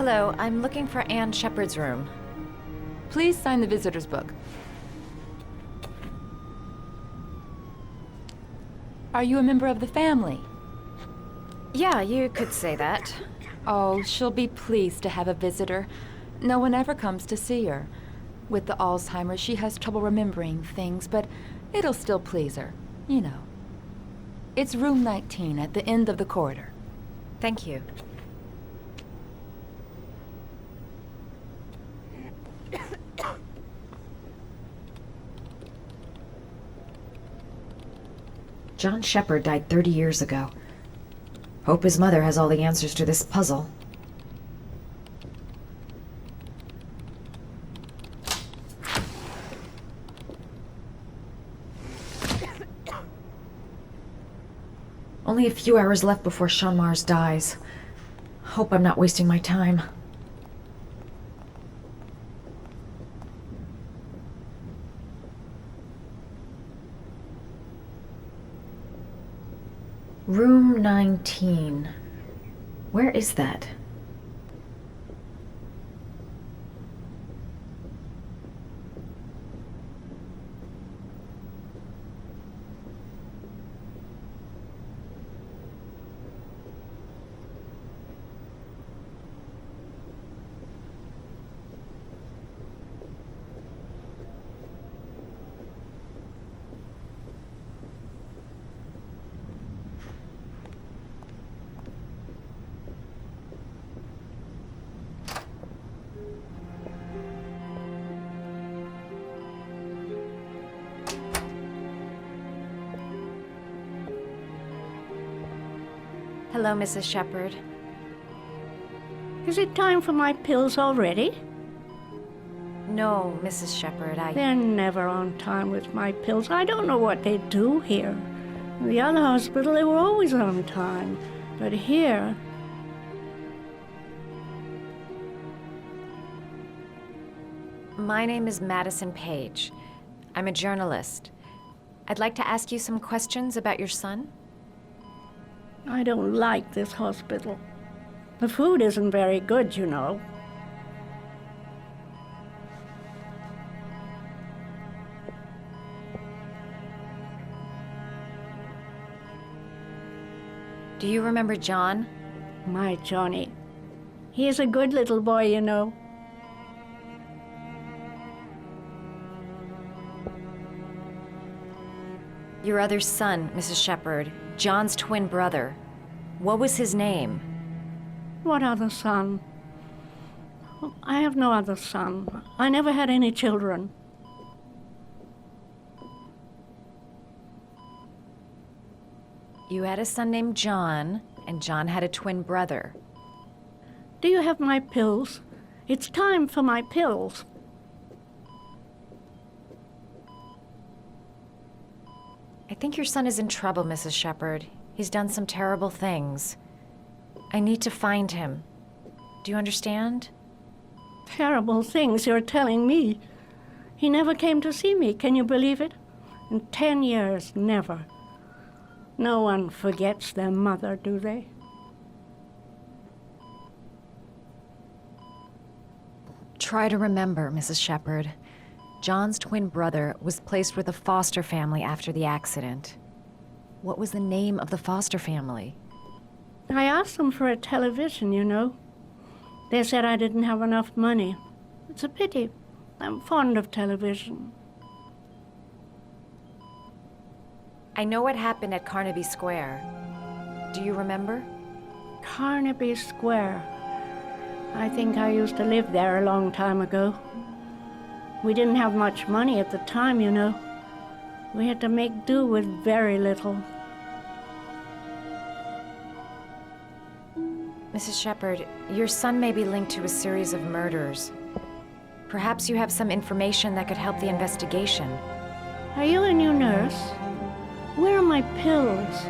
Hello, I'm looking for Anne Shepard's room. Please sign the visitor's book. Are you a member of the family? Yeah, you could say that. Oh, she'll be pleased to have a visitor. No one ever comes to see her. With the Alzheimer's, she has trouble remembering things, but it'll still please her. You know. It's room 19 at the end of the corridor. Thank you. John Shepard died 30 years ago. Hope his mother has all the answers to this puzzle. Only a few hours left before Sean Mars dies. Hope I'm not wasting my time. Room 19. Where is that? Hello, Mrs. Shepard. Is it time for my pills already? No, Mrs. Shepard, They're never on time with my pills. I don't know what they do here. In the other hospital, they were always on time. But here... My name is Madison Page. I'm a journalist. I'd like to ask you some questions about your son. I don't like this hospital. The food isn't very good, you know. Do you remember John? My Johnny. He is a good little boy, you know. Your other son, Mrs. Shepard, John's twin brother. What was his name? What other son? I have no other son. I never had any children. You had a son named John, and John had a twin brother. Do you have my pills? It's time for my pills. I think your son is in trouble, Mrs. Shepard. He's done some terrible things. I need to find him. Do you understand? Terrible things you're telling me. He never came to see me, can you believe it? In 10 years, never. No one forgets their mother, do they? Try to remember, Mrs. Shepard. John's twin brother was placed with a foster family after the accident. What was the name of the foster family? I asked them for a television, you know. They said I didn't have enough money. It's a pity. I'm fond of television. I know what happened at Carnaby Square. Do you remember? Carnaby Square. I think I used to live there a long time ago. We didn't have much money at the time, you know. We had to make do with very little. Mrs. Shepard, your son may be linked to a series of murders. Perhaps you have some information that could help the investigation. Are you a new nurse? Where are my pills?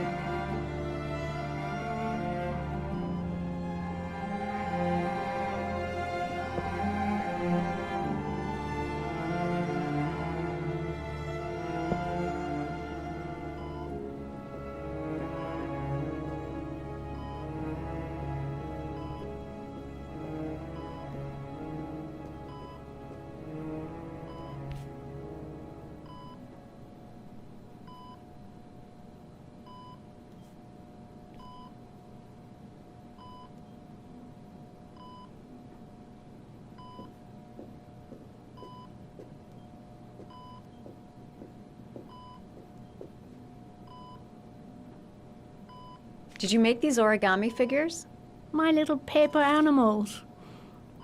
Did you make these origami figures? My little paper animals.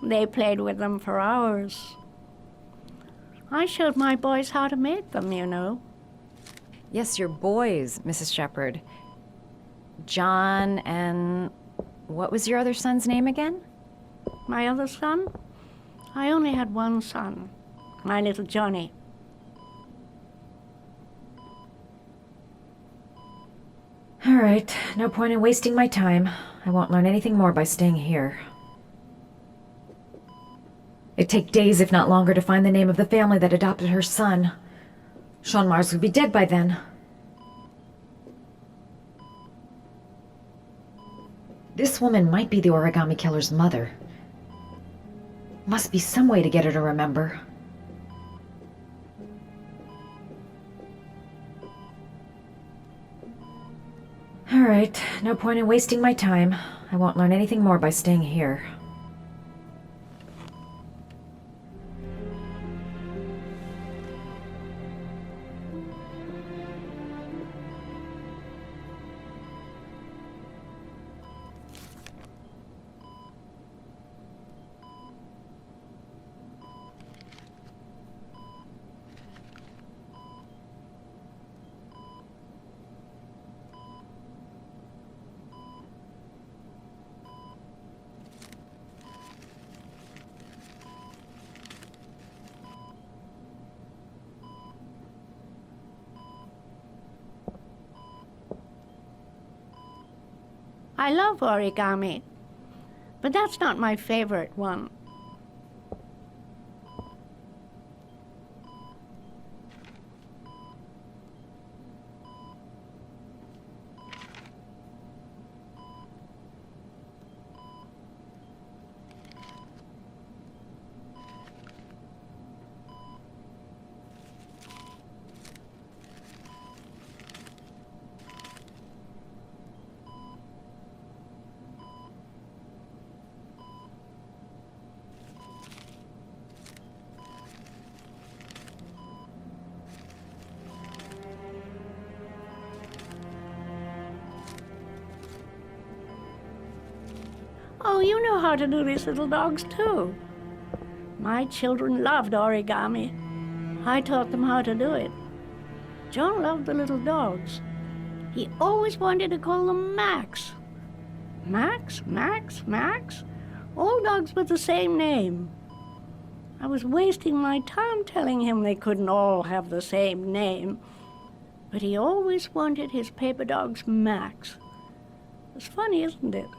They played with them for hours. I showed my boys how to make them, you know. Yes, your boys, Mrs. Shepherd. John and... what was your other son's name again? My other son? I only had one son, my little Johnny. All right, no point in wasting my time. I won't learn anything more by staying here. It'd take days, if not longer, to find the name of the family that adopted her son. Sean Mars would be dead by then. This woman might be the Origami Killer's mother. Must be some way to get her to remember. All right, no point in wasting my time. I won't learn anything more by staying here. I love origami, but that's not my favorite one. Oh, you know how to do these little dogs, too. My children loved origami. I taught them how to do it. John loved the little dogs. He always wanted to call them Max. Max, Max, Max. All dogs with the same name. I was wasting my time telling him they couldn't all have the same name. But he always wanted his paper dogs Max. It's funny, isn't it?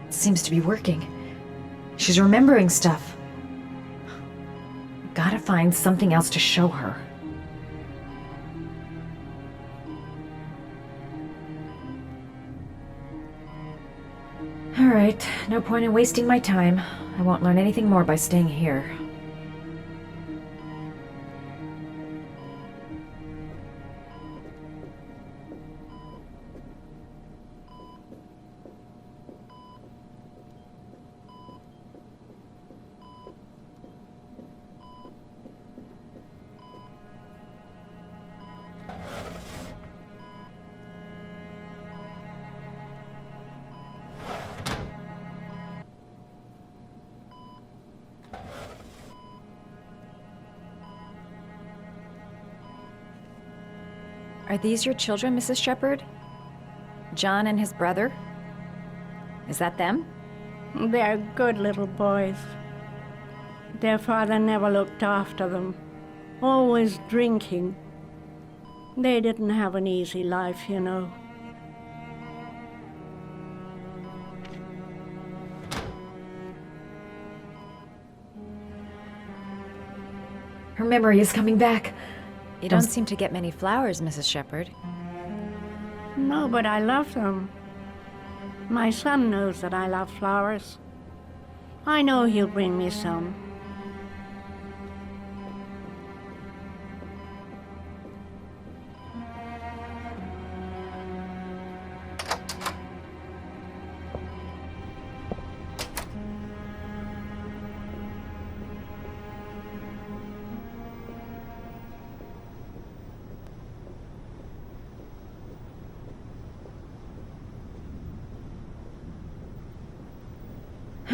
Seems to be working. She's remembering stuff. Gotta find something else to show her. All right, no point in wasting my time. I won't learn anything more by staying here. Are these your children, Mrs. Shepherd? John and his brother? Is that them? They're good little boys. Their father never looked after them, always drinking. They didn't have an easy life, you know. Her memory is coming back. You don't seem to get many flowers, Mrs. Shepherd. No, but I love them. My son knows that I love flowers. I know he'll bring me some.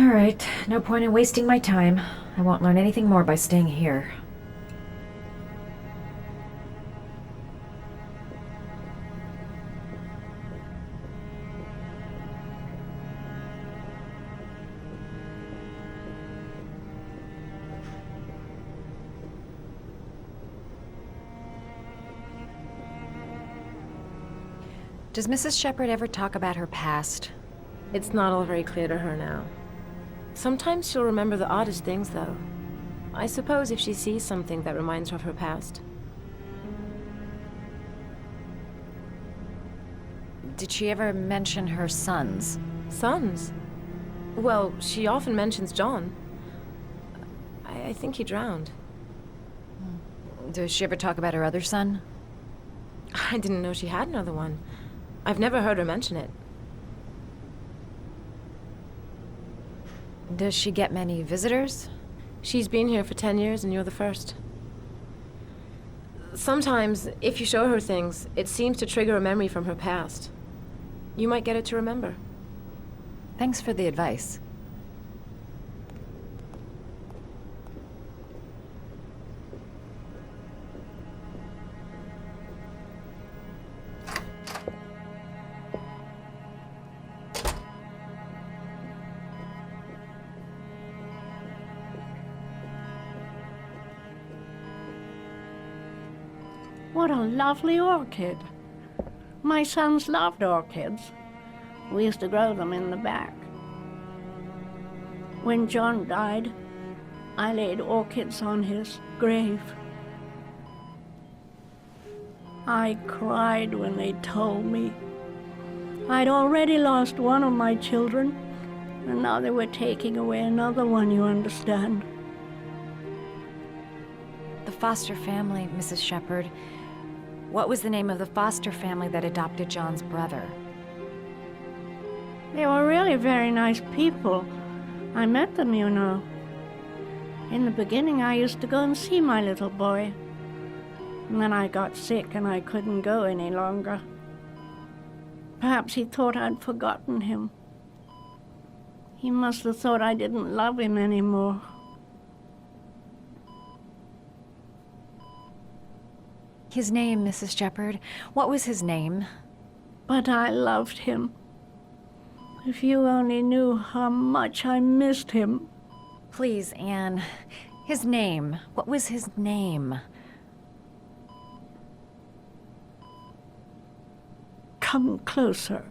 Alright, no point in wasting my time. I won't learn anything more by staying here. Does Mrs. Shepherd ever talk about her past? It's not all very clear to her now. Sometimes she'll remember the oddest things, though. I suppose if she sees something that reminds her of her past. Did she ever mention her sons? Sons? Well, she often mentions John. I think he drowned. Does she ever talk about her other son? I didn't know she had another one. I've never heard her mention it. Does she get many visitors? She's been here for 10 years and you're the first. Sometimes, if you show her things, it seems to trigger a memory from her past. You might get it to remember. Thanks for the advice. What a lovely orchid. My sons loved orchids. We used to grow them in the back. When John died, I laid orchids on his grave. I cried when they told me. I'd already lost one of my children, and now they were taking away another one, you understand. The foster family, Mrs. Shepherd. What was the name of the foster family that adopted John's brother? They were really very nice people. I met them, you know. In the beginning, I used to go and see my little boy. And then I got sick and I couldn't go any longer. Perhaps he thought I'd forgotten him. He must have thought I didn't love him anymore. His name, Mrs. Shepherd. What was his name? But I loved him. If you only knew how much I missed him. Please, Anne. His name. What was his name? Come closer.